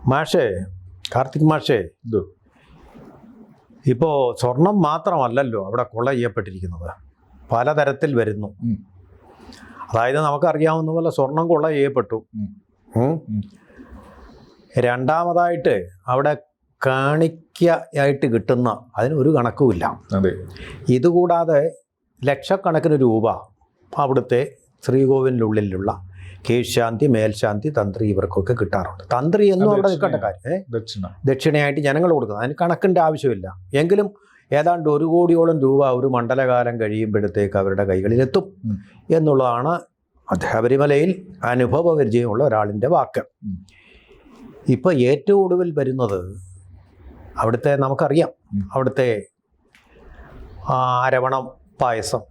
മാഷേ, കാർത്തിക് മാഷേ, ഇപ്പോൾ സ്വർണം മാത്രമല്ലല്ലോ അവിടെ കൊള്ള ചെയ്യപ്പെട്ടിരിക്കുന്നത്, പലതരത്തിൽ വരുന്നു. അതായത് നമുക്കറിയാവുന്ന പോലെ സ്വർണം കൊള്ള ചെയ്യപ്പെട്ടു. രണ്ടാമതായിട്ട് അവിടെ കാണിക്കയായിട്ട് കിട്ടുന്ന അതിന് ഒരു കണക്കുമില്ല. ഇതുകൂടാതെ ലക്ഷക്കണക്കിന് രൂപ അവിടുത്തെ ശ്രീകോവിലിനുള്ളിലുള്ള കീഴ്ശാന്തി, മേൽശാന്തി, തന്ത്രി ഇവർക്കൊക്കെ കിട്ടാറുണ്ട്. തന്ത്രി എന്നും അവിടെ നിൽക്കേണ്ട കാര്യം ദക്ഷിണയായിട്ട് ജനങ്ങൾ കൊടുക്കുന്നത്, അതിന് കണക്കിൻ്റെ ആവശ്യമില്ല. എങ്കിലും ഏതാണ്ട് 1 കോടിയോളം രൂപ ഒരു മണ്ഡലകാലം കഴിയുമ്പോഴത്തേക്ക് അവരുടെ കൈകളിലെത്തും എന്നുള്ളതാണ് ശബരിമലയിൽ അനുഭവപരിചയമുള്ള ഒരാളിൻ്റെ വാക്ക്. ഇപ്പോൾ ഏറ്റവും ഒടുവിൽ വരുന്നത് അവിടുത്തെ നമുക്കറിയാം, അവിടുത്തെ അരവണം പായസം,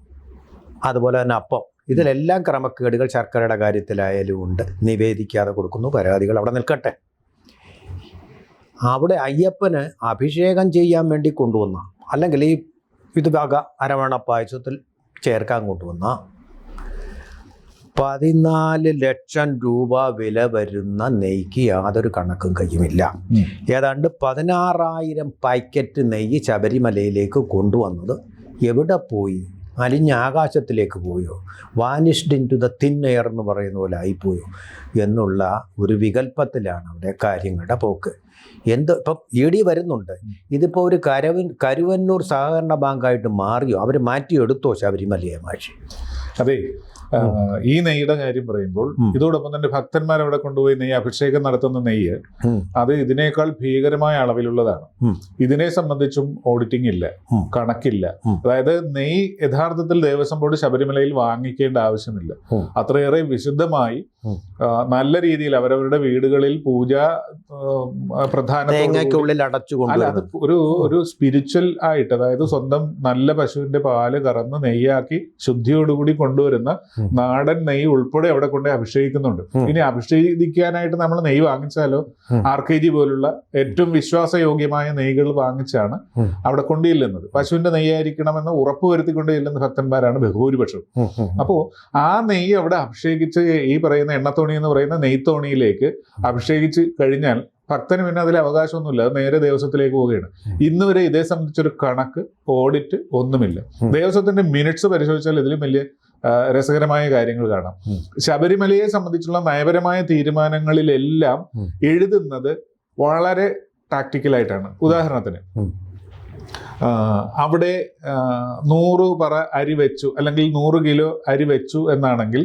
അതുപോലെ തന്നെ അപ്പം, ഇതിലെല്ലാം ക്രമക്കേടുകൾ ശർക്കരയുടെ കാര്യത്തിലായാലും ഉണ്ട്. നിവേദിക്കാതെ കൊടുക്കുന്നു, പരാതികൾ അവിടെ നിൽക്കട്ടെ. അവിടെ അയ്യപ്പന് അഭിഷേകം ചെയ്യാൻ വേണ്ടി കൊണ്ടുവന്ന, അല്ലെങ്കിൽ ഈ ഇത് വക അരവണ പായസത്തിൽ ചേർക്കാൻ കൊണ്ടുവന്ന 14 ലക്ഷം രൂപ വില വരുന്ന നെയ്ക്ക് യാതൊരു കണക്കും കയ്യുമില്ല. ഏതാണ്ട് 16,000 പാക്കറ്റ് നെയ്യ് ശബരിമലയിലേക്ക് കൊണ്ടുവന്നത് എവിടെ പോയി? അലിഞ്ഞ ആകാശത്തിലേക്ക് പോയോ? Vanished into the thin air എന്ന് പറയുന്ന പോലെ ആയിപ്പോയോ എന്നുള്ള ഒരു വികല്പത്തിലാണ് അവിടെ കാര്യങ്ങളുടെ പോക്ക്. ഇപ്പം ED വരുന്നുണ്ട്. ഇതിപ്പോൾ ഒരു കരുവന്നൂർ സഹകരണ ബാങ്കായിട്ട് മാറിയോ? അവർ മാറ്റിയെടുത്തോ ശബരിമലയെ മാഷി? അതെ, ഈ നെയ്യുടെ കാര്യം പറയുമ്പോൾ ഇതോടൊപ്പം തന്നെ ഭക്തന്മാർ അവിടെ കൊണ്ടുപോയി നെയ്യ് അഭിഷേകം നടത്തുന്ന നെയ്യ് അത് ഇതിനേക്കാൾ ഭീകരമായ അളവിലുള്ളതാണ്. ഇതിനെ സംബന്ധിച്ചും ഓഡിറ്റിംഗ് ഇല്ല, കണക്കില്ല. അതായത് നെയ്യ് യഥാർത്ഥത്തിൽ ദേവസ്വം ബോർഡ് ശബരിമലയിൽ വാങ്ങിക്കേണ്ട ആവശ്യമില്ല. അത്രയേറെ വിശുദ്ധമായി നല്ല രീതിയിൽ അവരവരുടെ വീടുകളിൽ പൂജ ഒരു സ്പിരിച്വൽ ആയിട്ട്, അതായത് സ്വന്തം നല്ല പശുവിന്റെ പാല് കറന്ന് നെയ്യാക്കി ശുദ്ധിയോടുകൂടി കൊണ്ടുവരുന്ന നാടൻ നെയ്യ് ഉൾപ്പെടെ അവിടെ കൊണ്ട് അഭിഷേകിക്കുന്നുണ്ട്. ഇനി അഭിഷേകിക്കാനായിട്ട് നമ്മൾ നെയ്യ് വാങ്ങിച്ചാലോ RKG പോലുള്ള ഏറ്റവും വിശ്വാസയോഗ്യമായ നെയ്കൾ വാങ്ങിച്ചാണ് അവിടെ കൊണ്ടുചെല്ലുന്നത്. പശുവിന്റെ നെയ്യായിരിക്കണമെന്ന് ഉറപ്പുവരുത്തിക്കൊണ്ട് ചെല്ലുന്ന ഭക്തന്മാരാണ് ബഹുഭൂരിപക്ഷം. അപ്പോ ആ നെയ്യ് അവിടെ അഭിഷേകിച്ച് ഈ പറയുന്ന എണ്ണത്തോണി എന്ന് പറയുന്ന നെയ്ത്തോണിയിലേക്ക് അഭിഷേകിച്ച് കഴിഞ്ഞാൽ ഭക്തന് പിന്നെ അതിൽ അവകാശമൊന്നുമില്ല, അത് നേരെ ദേവസ്വത്തിലേക്ക് പോവുകയാണ്. ഇന്ന് വരെ ഇതേ സംബന്ധിച്ചൊരു കണക്ക്, ഓഡിറ്റ് ഒന്നുമില്ല. ദേവസ്വത്തിന്റെ മിനിറ്റ്സ് പരിശോധിച്ചാൽ ഇതിലും വലിയ രസകരമായ കാര്യങ്ങൾ കാണാം. ശബരിമലയെ സംബന്ധിച്ചുള്ള നയപരമായ തീരുമാനങ്ങളിലെല്ലാം എഴുതുന്നത് വളരെ ടാക്ടിക്കലായിട്ടാണ്. ഉദാഹരണത്തിന് അവിടെ 100 പറ അരി വെച്ചു അല്ലെങ്കിൽ 100 കിലോ അരി വെച്ചു എന്നാണെങ്കിൽ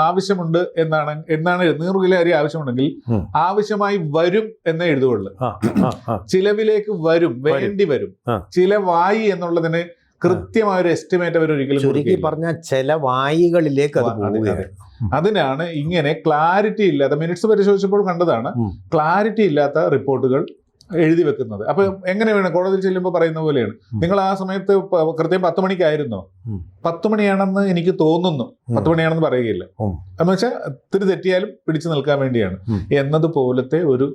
ആവശ്യമുണ്ട് എന്നാണ് 100 കിലോ അരി ആവശ്യമുണ്ടെങ്കിൽ ആവശ്യമായി വരും എന്നേ എഴുതുകയുള്ളൂ. ചിലവിലേക്ക് വരും, വേണ്ടി വരും, ചിലവായി എന്നുള്ളതിന് കൃത്യമായ ഒരു എസ്റ്റിമേറ്റ് അവർ ഒരിക്കലും പറഞ്ഞ ചിലവായികളിലേക്ക് അതിനാണ് ഇങ്ങനെ ക്ലാരിറ്റി ഇല്ലാത്ത, മിനിറ്റ്സ് പരിശോധിച്ചപ്പോൾ കണ്ടതാണ്, ക്ലാരിറ്റി ഇല്ലാത്ത റിപ്പോർട്ടുകൾ എഴുതി വെക്കുന്നത്. അപ്പൊ എങ്ങനെ വേണം? കോടതിയിൽ ചെല്ലുമ്പോൾ പറയുന്ന പോലെയാണ്, നിങ്ങൾ ആ സമയത്ത് കൃത്യം 10 മണിക്കായിരുന്നോ? 10 മണിയാണെന്ന് എനിക്ക് തോന്നുന്നു, 10 മണിയാണെന്ന് പറയുകയില്ല. എന്ന് വെച്ചാൽ ഇത്തിരി തെറ്റിയാലും പിടിച്ചു നിൽക്കാൻ വേണ്ടിയാണ് എന്നതുപോലത്തെ ഒരു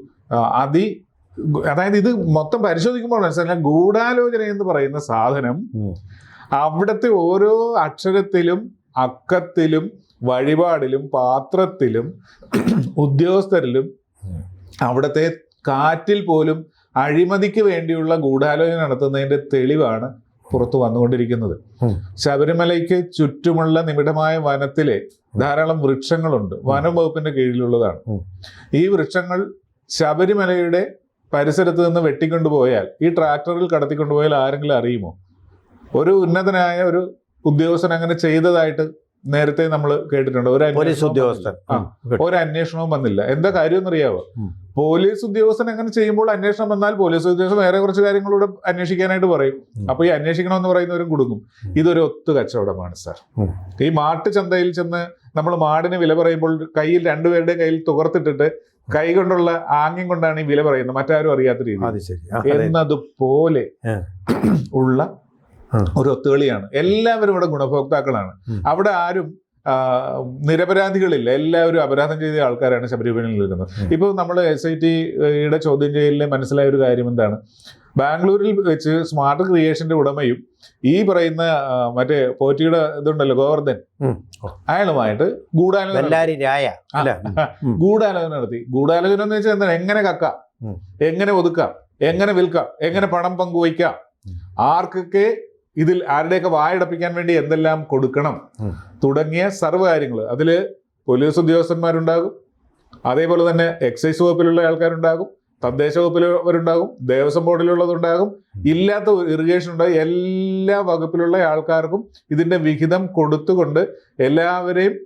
അതായത് ഇത് മൊത്തം പരിശോധിക്കുമ്പോൾ മനസ്സിലാക്കാം, ഗൂഢാലോചന എന്ന് പറയുന്ന സാധനം അവിടുത്തെ ഓരോ അക്ഷരത്തിലും അക്കത്തിലും വഴിപാടിലും പാത്രത്തിലും ഉദ്യോഗസ്ഥരിലും അവിടുത്തെ കാറ്റിൽ പോലും അഴിമതിക്ക് വേണ്ടിയുള്ള ഗൂഢാലോചന നടത്തുന്നതിന്റെ തെളിവാണ് പുറത്തു വന്നുകൊണ്ടിരിക്കുന്നത്. ശബരിമലയ്ക്ക് ചുറ്റുമുള്ള നിബിഡമായ വനത്തിലെ ധാരാളം വൃക്ഷങ്ങളുണ്ട്, വനം വകുപ്പിന്റെ കീഴിലുള്ളതാണ്. ഈ വൃക്ഷങ്ങൾ ശബരിമലയുടെ പരിസരത്ത് നിന്ന് വെട്ടിക്കൊണ്ടുപോയാൽ, ഈ ട്രാക്ടറിൽ കടത്തിക്കൊണ്ടുപോയാൽ ആരെങ്കിലും അറിയുമോ? ഒരു ഉന്നതനായ ഒരു ഉദ്യോഗസ്ഥൻ അങ്ങനെ ചെയ്തതായിട്ട് നേരത്തെ നമ്മൾ കേട്ടിട്ടുണ്ട്. ഒരു അന്വേഷണവും വന്നില്ല. എന്താ കാര്യം എന്നറിയാവോ? പോലീസ് ഉദ്യോഗസ്ഥൻ അങ്ങനെ ചെയ്യുമ്പോൾ അന്വേഷണം വന്നാൽ പോലീസ് ഉദ്യോഗസ്ഥൻ വേറെ കുറച്ച് കാര്യങ്ങളൂടെ അന്വേഷിക്കാനായിട്ട് പറയും. അപ്പൊ ഈ അന്വേഷിക്കണമെന്ന് പറയുന്നവരും കുടുങ്ങും. ഇതൊരു ഒത്തു കച്ചവടമാണ് സാർ. ഈ മാട്ട് ചന്തയിൽ ചെന്ന് നമ്മൾ മാടിന് വില പറയുമ്പോൾ കയ്യിൽ രണ്ടുപേരുടെ കയ്യിൽ തുകർത്തിട്ടിട്ട് കൈ കൊണ്ടുള്ള ആംഗ്യം കൊണ്ടാണ് ഈ വില പറയുന്നത്, മറ്റാരും അറിയാത്ത രീതി എന്നതുപോലെ ഉള്ള ഒരു ഒത്തുകളിയാണ്. എല്ലാവരും ഇവിടെ ഗുണഭോക്താക്കളാണ്. അവിടെ ആരും നിരപരാധികളില്ല, എല്ലാവരും അപരാധം ചെയ്ത ആൾക്കാരാണ് ശബരിമലയിൽ നിൽക്കുന്നത്. ഇപ്പോൾ നമ്മൾ SITയുടെ ചോദ്യം ചെയ്യലിൽ മനസ്സിലായ ഒരു കാര്യം എന്താണ്? ബാംഗ്ലൂരിൽ വെച്ച് സ്മാർട്ട് ക്രിയേഷന്റെ ഉടമയും ഈ പറയുന്ന മറ്റേ പോറ്റിയുടെ ഇതുണ്ടല്ലോ ഗോവർദ്ധൻ, അയാളുമായിട്ട് ഗൂഢാലോചന നടത്തി. ഗൂഢാലോചന എന്ന് വെച്ചാൽ എന്താണ്? എങ്ങനെ കക്കാം, എങ്ങനെ ഒതുക്കാം, എങ്ങനെ വിൽക്കാം, എങ്ങനെ പണം പങ്കുവയ്ക്കാം, ആർക്കൊക്കെ ഇതിൽ ആരുടെയൊക്കെ വായടപ്പിക്കാൻ വേണ്ടി എന്തെല്ലാം കൊടുക്കണം തുടങ്ങിയ സർവ്വ കാര്യങ്ങൾ. അതിൽ പോലീസ് ഉദ്യോഗസ്ഥന്മാരുണ്ടാകും, അതേപോലെ തന്നെ എക്സൈസ് വകുപ്പിലുള്ള ആൾക്കാരുണ്ടാകും, തദ്ദേശ വകുപ്പിലുള്ളവരുണ്ടാകും, ദേവസ്വം ബോർഡിലുള്ളതുണ്ടാകും, ഇല്ലാത്ത ഇറിഗേഷൻ ഉണ്ടാകും. എല്ലാ വകുപ്പിലുള്ള ആൾക്കാർക്കും ഇതിന്റെ വിഹിതം കൊടുത്തുകൊണ്ട് എല്ലാവരെയും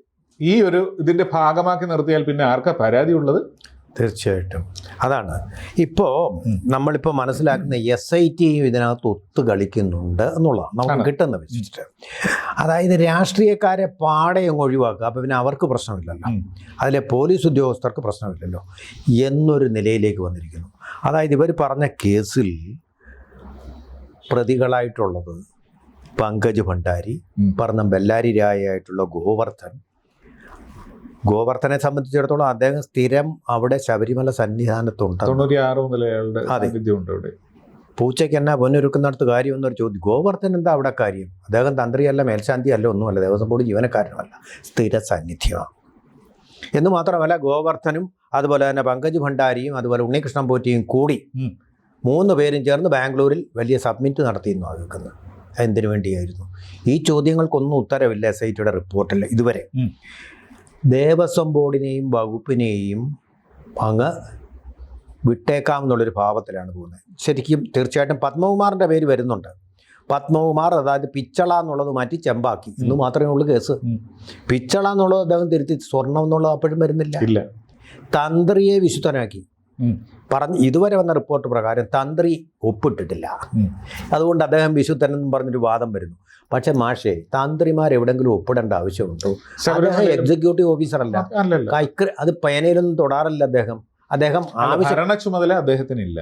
ഈ ഇതിന്റെ ഭാഗമാക്കി നിർത്തിയാൽ പിന്നെ ആർക്കാ പരാതി ഉള്ളത്? തീർച്ചയായിട്ടും അതാണ് ഇപ്പോൾ നമ്മളിപ്പോൾ മനസ്സിലാക്കുന്ന SIT ഇതിനകത്ത് ഒത്തു കളിക്കുന്നുണ്ട് എന്നുള്ളതാണ് നമുക്ക് കിട്ടുന്ന വെച്ചിട്ട്. അതായത് രാഷ്ട്രീയക്കാരെ പാടയും ഒഴിവാക്കുക, അപ്പോൾ പിന്നെ അവർക്ക് പ്രശ്നമില്ലല്ലോ, അതിലെ പോലീസ് ഉദ്യോഗസ്ഥർക്ക് പ്രശ്നമില്ലല്ലോ എന്നൊരു നിലയിലേക്ക് വന്നിരിക്കുന്നു. അതായത് ഇവർ പറഞ്ഞ കേസിൽ പ്രതികളായിട്ടുള്ളത് പങ്കജ് ഭണ്ഡാരി, പറഞ്ഞ ബെല്ലാരി രായായിട്ടുള്ള ഗോവർദ്ധനെ സംബന്ധിച്ചിടത്തോളം അദ്ദേഹം സ്ഥിരം അവിടെ ശബരിമല സന്നിധാനത്തുണ്ട്. 96 മുതൽ അവിടെ പൂച്ചയ്ക്ക് എന്നാ പൊന്നൊരുക്കുന്നിടത്ത് കാര്യം എന്നൊരു ചോദ്യം. ഗോവർദ്ധൻ എന്താ അവിടെ കാര്യം? അദ്ദേഹം തന്ത്രിയല്ല, മേൽശാന്തിയല്ല, ഒന്നുമല്ല, ദേവസ്വം ബോർഡ് ജീവനക്കാരനുമല്ല, സ്ഥിര സാന്നിധ്യമാണ്. എന്ന് മാത്രമല്ല ഗോവർദ്ധനും അതുപോലെ തന്നെ പങ്കജ് ഭണ്ഡാരിയും അതുപോലെ ഉണ്ണികൃഷ്ണൻ പോറ്റിയും കൂടി 3 പേരും ചേർന്ന് ബാംഗ്ലൂരിൽ വലിയ സബ്മിറ്റ് നടത്തിയെന്നാണ് കേൾക്കുന്നത്. എന്തിനു വേണ്ടിയായിരുന്നു? ഈ ചോദ്യങ്ങൾക്കൊന്നും ഉത്തരവില്ല SITയുടെ റിപ്പോർട്ടിൽ ഇതുവരെ. ദേവസ്വം ബോർഡിനെയും വകുപ്പിനെയും അങ്ങ് വിട്ടേക്കാം എന്നുള്ളൊരു ഭാവത്തിലാണ് പോകുന്നത്. ശരിക്കും തീർച്ചയായിട്ടും പത്മകുമാറിൻ്റെ പേര് വരുന്നുണ്ട്. പത്മകുമാർ അതായത് പിച്ചള എന്നുള്ളത് മാറ്റി ചെമ്പാക്കി എന്ന് മാത്രമേ ഉള്ളൂ കേസ്. പിച്ചള എന്നുള്ളത് അദ്ദേഹം തിരുത്തി, സ്വർണം എന്നുള്ളത് അപ്പോഴും വരുന്നില്ല. തന്ത്രിയെ വിശുദ്ധനാക്കി പറഞ്ഞ് ഇതുവരെ വന്ന റിപ്പോർട്ട് പ്രകാരം തന്ത്രി ഒപ്പിട്ടിട്ടില്ല, അതുകൊണ്ട് അദ്ദേഹം വിശുദ്ധനെന്നും പറഞ്ഞൊരു വാദം വരുന്നു. പക്ഷെ മാഷേ, തന്ത്രിമാർ എവിടെങ്കിലും ഒപ്പിടേണ്ട ആവശ്യമുണ്ടോ? അദ്ദേഹം എക്സിക്യൂട്ടീവ് ഓഫീസർ അല്ല, അത് പേനയിലൊന്നും തൊടാറില്ല അദ്ദേഹം ഭരണ ചുമതല അദ്ദേഹത്തിനില്ല.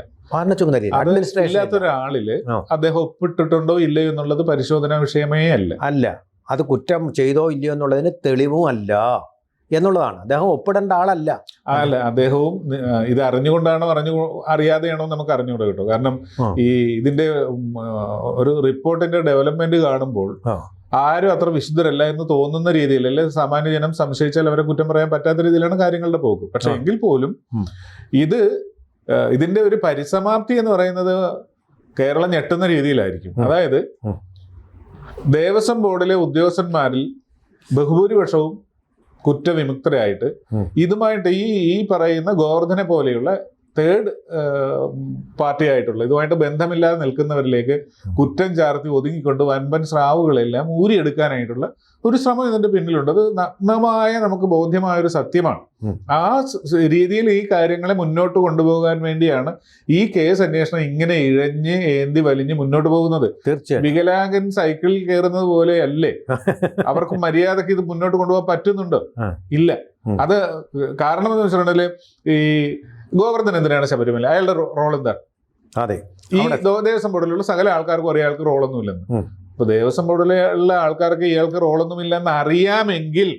അഡ്മിനിസ്ട്രേഷൻ ഇല്ലാത്ത ഒരാളില് അദ്ദേഹം ഒപ്പിട്ടിട്ടുണ്ടോ ഇല്ലയോ എന്നുള്ളത് പരിശോധനാ വിഷയമേ അല്ല. അത് കുറ്റം ചെയ്തോ ഇല്ലയോ എന്നുള്ളതിന് തെളിവും അല്ല എന്നുള്ളതാണ്. അദ്ദേഹം ഒപ്പിടേണ്ട ആളല്ല. അദ്ദേഹവും ഇത് അറിഞ്ഞുകൊണ്ടാണോ അറിയാതെയാണോ നമുക്ക് അറിഞ്ഞുകൂടാ കേട്ടോ. കാരണം ഈ ഇതിന്റെ ഒരു റിപ്പോർട്ടിന്റെ ഡെവലപ്മെന്റ് കാണുമ്പോൾ ആരും അത്ര വിശുദ്ധരല്ല എന്ന് തോന്നുന്ന രീതിയിൽ, അല്ലെ സാമാന്യ ജനം സംശയിച്ചാൽ അവരെ കുറ്റം പറയാൻ പറ്റാത്ത രീതിയിലാണ് കാര്യങ്ങളുടെ പോക്ക്. പക്ഷെ എങ്കിൽ പോലും ഇതിന്റെ ഒരു പരിസമാപ്തി എന്ന് പറയുന്നത് കേരളം ഞെട്ടുന്ന രീതിയിലായിരിക്കും. അതായത് ദേവസ്വം ബോർഡിലെ ഉദ്യോഗസ്ഥന്മാരിൽ ബഹുഭൂരിപക്ഷവും കുറ്റവിമുക്തരായിട്ട് ഇതുമായിട്ട് ഈ പറയുന്ന ഗോവർദ്ധനെ പോലെയുള്ള തേർഡ് പാർട്ടി ആയിട്ടുള്ള ഇതുമായിട്ട് ബന്ധമില്ലാതെ നിൽക്കുന്നവരിലേക്ക് കുറ്റം ചാർത്തി ഒതുങ്ങിക്കൊണ്ട് വൻപൻ സ്രാവുകളെല്ലാം ഊരിയെടുക്കാനായിട്ടുള്ള ഒരു ശ്രമം ഇതിന്റെ പിന്നിലുണ്ട്. അത് നഗ്നമായ നമുക്ക് ബോധ്യമായ ഒരു സത്യമാണ്. ആ രീതിയിൽ ഈ കാര്യങ്ങളെ മുന്നോട്ട് കൊണ്ടുപോകാൻ വേണ്ടിയാണ് ഈ കേസ് അന്വേഷണം ഇങ്ങനെ ഇഴഞ്ഞ് ഏന്തി വലിഞ്ഞ് മുന്നോട്ട് പോകുന്നത്. തീർച്ചയായും വികലാംഗൻ സൈക്കിളിൽ കയറുന്നത് പോലെ അല്ലേ അവർക്ക് മര്യാദക്ക് ഇത് മുന്നോട്ട് കൊണ്ടുപോകാൻ പറ്റുന്നുണ്ടോ? ഇല്ല. അത് കാരണം എന്ന് വെച്ചിട്ടുണ്ടെങ്കിൽ ഈ ഗോവർദ്ധൻ എന്തിനാണ് ശബരിമല? അയാളുടെ റോൾ എന്താണ്? അതെ, ഈ ദേവസ്വം ബോർഡിലുള്ള സകല ആൾക്കാർക്കും ഒരാൾക്ക് റോളൊന്നും ഇല്ലെന്ന്. ഇപ്പൊ ദേവസ്വം ബോർഡിലുള്ള ആൾക്കാർക്ക് ഇയാൾക്ക് റോളൊന്നും ഇല്ലെന്ന് അറിയാമെങ്കിൽ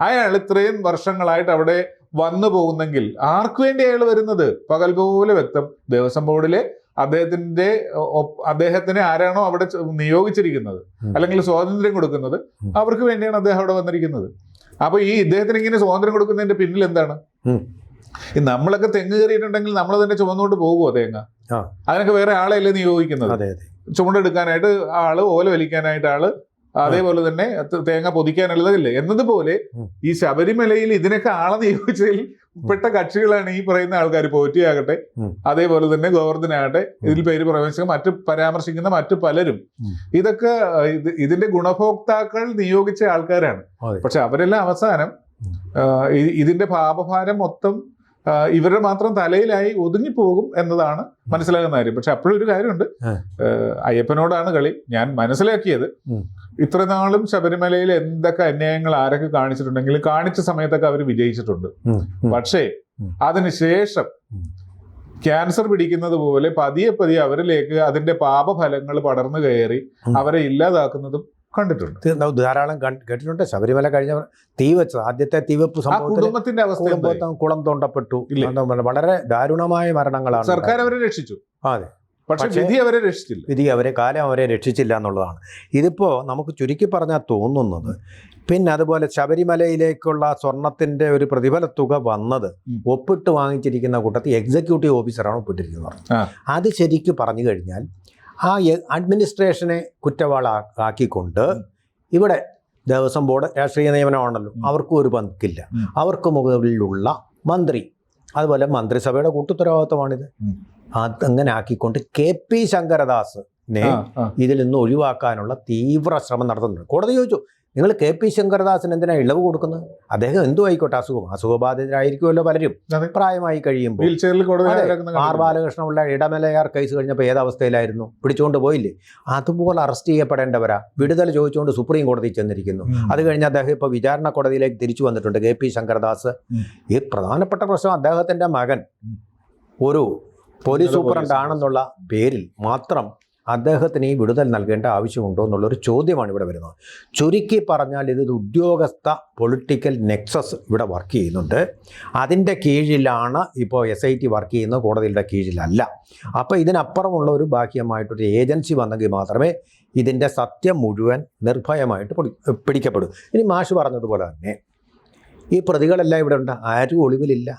അയാൾ ഇത്രയും വർഷങ്ങളായിട്ട് അവിടെ വന്നു പോകുന്നെങ്കിൽ ആർക്കു വേണ്ടി അയാൾ വരുന്നത്? പകൽ പോലെ വ്യക്തം. ദേവസ്വം ബോർഡിലെ അദ്ദേഹത്തിന് ആരാണോ അവിടെ നിയോഗിച്ചിരിക്കുന്നത് അല്ലെങ്കിൽ സ്വാതന്ത്ര്യം കൊടുക്കുന്നത് അവർക്ക് വേണ്ടിയാണ് അദ്ദേഹം അവിടെ വന്നിരിക്കുന്നത്. അപ്പൊ ഈ ഇദ്ദേഹത്തിന് ഇങ്ങനെ സ്വാതന്ത്ര്യം കൊടുക്കുന്നതിന്റെ പിന്നിൽ എന്താണ്? നമ്മളൊക്കെ തെങ്ങ് കയറിയിട്ടുണ്ടെങ്കിൽ നമ്മൾ തന്നെ ചുമന്നുകൊണ്ട് പോകുമോ തേങ്ങ? അതിനൊക്കെ വേറെ ആളെയല്ലേ നിയോഗിക്കുന്നത്. ചുമടെടുക്കാനായിട്ട് ആള്, ഓല വലിക്കാനായിട്ട് ആള്, അതേപോലെ തന്നെ തേങ്ങ പൊതിക്കാനുള്ളതില്ലേ എന്നതുപോലെ ഈ ശബരിമലയിൽ ഇതിനൊക്കെ ആളെ നിയോഗിച്ചതിൽ പെട്ട കക്ഷികളാണ് ഈ പറയുന്ന ആൾക്കാർ. പോറ്റിയാകട്ടെ, അതേപോലെ തന്നെ ഗോവർദ്ധനാകട്ടെ, ഇതിൽ പേര് പരാമർശിക്കുന്ന മറ്റു പലരും. ഇതൊക്കെ ഇതിന്റെ ഗുണഭോക്താക്കൾ നിയോഗിച്ച ആൾക്കാരാണ്. പക്ഷെ അവരെല്ലാം അവസാനം ഇതിന്റെ പാപഭാരം മൊത്തം ഇവരുടെ മാത്രം തലയിലായി ഒതുങ്ങിപ്പോകും എന്നതാണ് മനസ്സിലാകുന്ന കാര്യം. പക്ഷെ അപ്പോഴൊരു കാര്യമുണ്ട്, അയ്യപ്പനോടാണ് കളി. ഞാൻ മനസ്സിലാക്കിയത് ഇത്ര നാളും ശബരിമലയിൽ എന്തൊക്കെ അന്യായങ്ങൾ ആരൊക്കെ കാണിച്ചിട്ടുണ്ടെങ്കിലും കാണിച്ച സമയത്തൊക്കെ അവർ വിജയിച്ചിട്ടുണ്ട്. പക്ഷേ അതിനുശേഷം ക്യാൻസർ പിടിക്കുന്നത് പോലെ പതിയെ പതിയെ അവരിലേക്ക് അതിന്റെ പാപഫലങ്ങൾ പടർന്നു കയറി അവരെ ഇല്ലാതാക്കുന്നതും കണ്ടിട്ടുണ്ട്, ധാരാളം കേട്ടിട്ടുണ്ട്. ശബരിമല കഴിഞ്ഞവർ തീ വെച്ചത്, ആദ്യത്തെ തീവെപ്പ് കുടുംബത്തിന്റെ അവസ്ഥ, കുളം തോണ്ടപ്പെട്ടു, വളരെ ദാരുണമായ മരണങ്ങളാണ്. സർക്കാർ അവരെ രക്ഷിച്ചു. അതെ, പക്ഷെ വിധി അവരെ രക്ഷിച്ചില്ല. വിധി കാലം അവരെ രക്ഷിച്ചില്ല എന്നുള്ളതാണ്. ഇതിപ്പോൾ നമുക്ക് ചുരുക്കി പറഞ്ഞാൽ തോന്നുന്നത്, പിന്നെ അതുപോലെ ശബരിമലയിലേക്കുള്ള സ്വർണത്തിൻ്റെ ഒരു പ്രതിഫല തുക വന്നത് ഒപ്പിട്ട് വാങ്ങിച്ചിരിക്കുന്ന കൂട്ടത്തിൽ എക്സിക്യൂട്ടീവ് ഓഫീസറാണ് ഒപ്പിട്ടിരിക്കുന്നത്. അത് ശരിക്കും പറഞ്ഞു കഴിഞ്ഞാൽ ആ അഡ്മിനിസ്ട്രേഷനെ കുറ്റവാളാക്കിക്കൊണ്ട് ഇവിടെ ദേവസ്വം ബോർഡ് രാഷ്ട്രീയ നിയമനമാണല്ലോ, അവർക്കും ഒരു പങ്കില്ല. അവർക്ക് മുകളിലുള്ള മന്ത്രി, അതുപോലെ മന്ത്രിസഭയുടെ കൂട്ടുത്തരവാദിത്വമാണിത്. അതങ്ങനെ ആക്കിക്കൊണ്ട് KP ശങ്കരദാസിനെ ഇതിൽ നിന്ന് ഒഴിവാക്കാനുള്ള തീവ്ര ശ്രമം നടത്തുന്നുണ്ട്. കോടതി ചോദിച്ചു, നിങ്ങൾ KP ശങ്കരദാസിന് എന്തിനാണ് ഇളവ് കൊടുക്കുന്നത്? അദ്ദേഹം എന്തു ആയിക്കോട്ടെ, അസുഖബാധിതരായിരിക്കുമല്ലോ പലരും, പ്രായമായി കഴിയുമ്പോൾ. R ബാലകൃഷ്ണനുള്ള ഇടമലയാർ കേസ് കഴിഞ്ഞപ്പോൾ ഏതവസ്ഥയിലായിരുന്നു? പിടിച്ചുകൊണ്ട് പോയില്ലേ? അതുപോലെ അറസ്റ്റ് ചെയ്യപ്പെടേണ്ടവരാ. വിടുതൽ ചോദിച്ചുകൊണ്ട് സുപ്രീം കോടതി ചെന്നിരിക്കുന്നു. അത് കഴിഞ്ഞ് അദ്ദേഹം ഇപ്പോൾ വിചാരണ കോടതിയിലേക്ക് തിരിച്ചു വന്നിട്ടുണ്ട്. KP ശങ്കരദാസ്. ഈ പ്രധാനപ്പെട്ട പ്രശ്നം, അദ്ദേഹത്തിൻ്റെ മകൻ ഒരു പോലീസ് സൂപ്രണ്ട് ആണെന്നുള്ള പേരിൽ മാത്രം അദ്ദേഹത്തിന് ഈ വിടുതൽ നൽകേണ്ട ആവശ്യമുണ്ടോ എന്നുള്ളൊരു ചോദ്യമാണ് ഇവിടെ വരുന്നത്. ചുരുക്കി പറഞ്ഞാൽ ഇതൊരു ഉദ്യോഗസ്ഥ പൊളിറ്റിക്കൽ നെക്സസ് ഇവിടെ വർക്ക് ചെയ്യുന്നുണ്ട്. അതിൻ്റെ കീഴിലാണ് ഇപ്പോൾ SIT വർക്ക് ചെയ്യുന്നത്, കോടതിയുടെ കീഴിലല്ല. അപ്പോൾ ഇതിനപ്പുറമുള്ള ഒരു ബാഹ്യമായിട്ടൊരു ഏജൻസി വന്നെങ്കിൽ മാത്രമേ ഇതിൻ്റെ സത്യം മുഴുവൻ നിർഭയമായിട്ട് പിടിക്കപ്പെടൂ. ഇനി മാഷ് പറഞ്ഞതുപോലെ തന്നെ ഈ പ്രതികളെല്ലാം ഇവിടെ ഉണ്ട്, ആരും ഒളിവിലില്ല.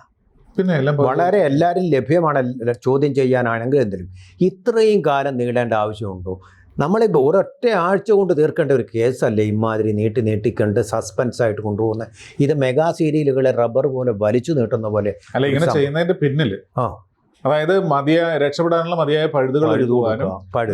പിന്നെ വളരെ എല്ലാവരും ലഭ്യമാണ്. ചോദ്യം ചെയ്യാനാണെങ്കിൽ എന്തെങ്കിലും ഇത്രയും കാലം നീളേണ്ട ആവശ്യമുണ്ടോ? നമ്മളിപ്പോൾ ഒരൊറ്റ ആഴ്ച കൊണ്ട് തീർക്കേണ്ട ഒരു കേസല്ലേ ഇമാതിരി നീട്ടിക്കണ്ട് സസ്പെൻസായിട്ട് കൊണ്ടുപോകുന്നത്. ഇത് മെഗാ സീരിയലുകളെ റബ്ബർ പോലെ വലിച്ചു നീട്ടുന്ന പോലെ അല്ല ഇങ്ങനെ ചെയ്യുന്നതിന്റെ പിന്നിൽ. അതായത് രക്ഷപ്പെടാനുള്ള മതിയായ പഴുതുകൾ എഴുതുവാനും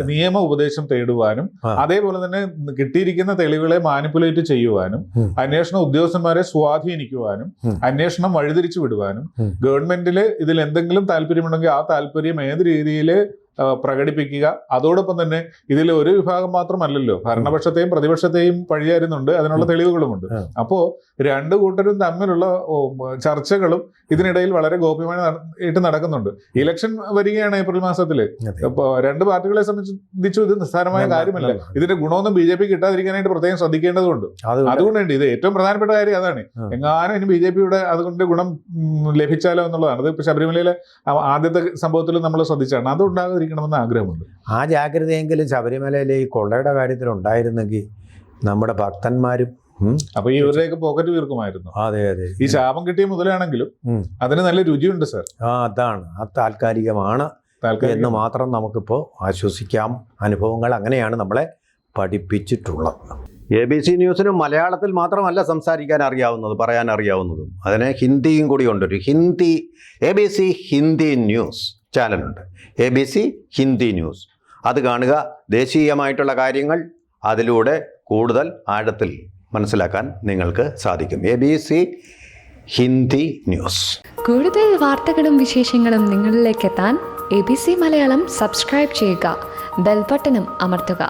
നിയമ ഉപദേശം തേടുവാനും അതേപോലെ തന്നെ കിട്ടിയിരിക്കുന്ന തെളിവുകളെ മാനിപ്പുലേറ്റ് ചെയ്യുവാനും അന്വേഷണ ഉദ്യോഗസ്ഥന്മാരെ സ്വാധീനിക്കുവാനും അന്വേഷണം വഴിതിരിച്ചു വിടുവാനും ഗവൺമെന്റിൽ ഇതിൽ എന്തെങ്കിലും താല്പര്യമുണ്ടെങ്കിൽ ആ താല്പര്യം ഏത് രീതിയിൽ പ്രകടിപ്പിക്കുക. അതോടൊപ്പം തന്നെ ഇതിൽ ഒരു വിഭാഗം മാത്രമല്ലല്ലോ, ഭരണപക്ഷത്തെയും പ്രതിപക്ഷത്തെയും പഴിയാരുന്നുണ്ട്, അതിനുള്ള തെളിവുകളുമുണ്ട്. അപ്പോൾ രണ്ടു കൂട്ടരും തമ്മിലുള്ള ചർച്ചകളും ഇതിനിടയിൽ വളരെ ഗോപ്യമായിട്ട് നടക്കുന്നുണ്ട്. ഇലക്ഷൻ വരികയാണ് ഏപ്രിൽ മാസത്തിൽ. അപ്പോൾ രണ്ട് പാർട്ടികളെ സംബന്ധിച്ചു ഇത് നിസ്സാരമായ കാര്യമല്ല. ഇതിന്റെ ഗുണമൊന്നും BJP കിട്ടാതിരിക്കാനായിട്ട് പ്രത്യേകം ശ്രദ്ധിക്കേണ്ടതുണ്ട്. അതുകൊണ്ടുണ്ട് ഇത് ഏറ്റവും പ്രധാനപ്പെട്ട കാര്യം അതാണ്. എങ്ങാനും ഇനി BJPയുടെ അതുകൊണ്ട് ഗുണം ലഭിച്ചാലോ എന്നുള്ളതാണ്. അത് ഇപ്പൊ ശബരിമലയിലെ ആദ്യത്തെ സംഭവത്തിൽ നമ്മൾ ശ്രദ്ധിച്ചാണ്. അത് ഉണ്ടാകാതിരിക്കണമെന്ന് ആഗ്രഹമുണ്ട്. ആ ജാഗ്രതയെങ്കിലും ശബരിമലയിലെ ഈ കൊള്ളയുടെ കാര്യത്തിൽ ഉണ്ടായിരുന്നെങ്കിൽ നമ്മുടെ ഭക്തന്മാരും അപ്പൊ ഇവരുടെയൊക്കെ പോക്കറ്റ് വീർക്കുമായിരുന്നു. അതെ അതെ. ഈ ശാപം കിട്ടിയ മുതലാണെങ്കിലും അതിന് നല്ല രുചിയുണ്ട് സർ. അതാണ്, താൽക്കാലികമാണ് എന്ന് മാത്രം നമുക്കിപ്പോൾ ആശ്വസിക്കാം. അനുഭവങ്ങൾ അങ്ങനെയാണ് നമ്മളെ പഠിപ്പിച്ചിട്ടുള്ളത്. ABC ന്യൂസിന് മലയാളത്തിൽ മാത്രമല്ല സംസാരിക്കാൻ അറിയാവുന്നത്, പറയാൻ അറിയാവുന്നതും. അതിന് ഹിന്ദിയും കൂടി ഉണ്ട്. ഒരു ABC ഹിന്ദി ന്യൂസ് ചാനലുണ്ട്, ABC ഹിന്ദി ന്യൂസ്. അത് കാണുക. ദേശീയമായിട്ടുള്ള കാര്യങ്ങൾ അതിലൂടെ കൂടുതൽ ആഴത്തിൽ മനസ്സിലാക്കാൻ നിങ്ങൾക്ക് സാധിക്കും. ABC Hindi news. കൂടുതൽ വാർത്തകളും വിശേഷങ്ങളും നിങ്ങളിലേക്ക് എത്താൻ ABC മലയാളം സബ്സ്ക്രൈബ് ചെയ്യുക, ബെൽ ബട്ടണും അമർത്തുക.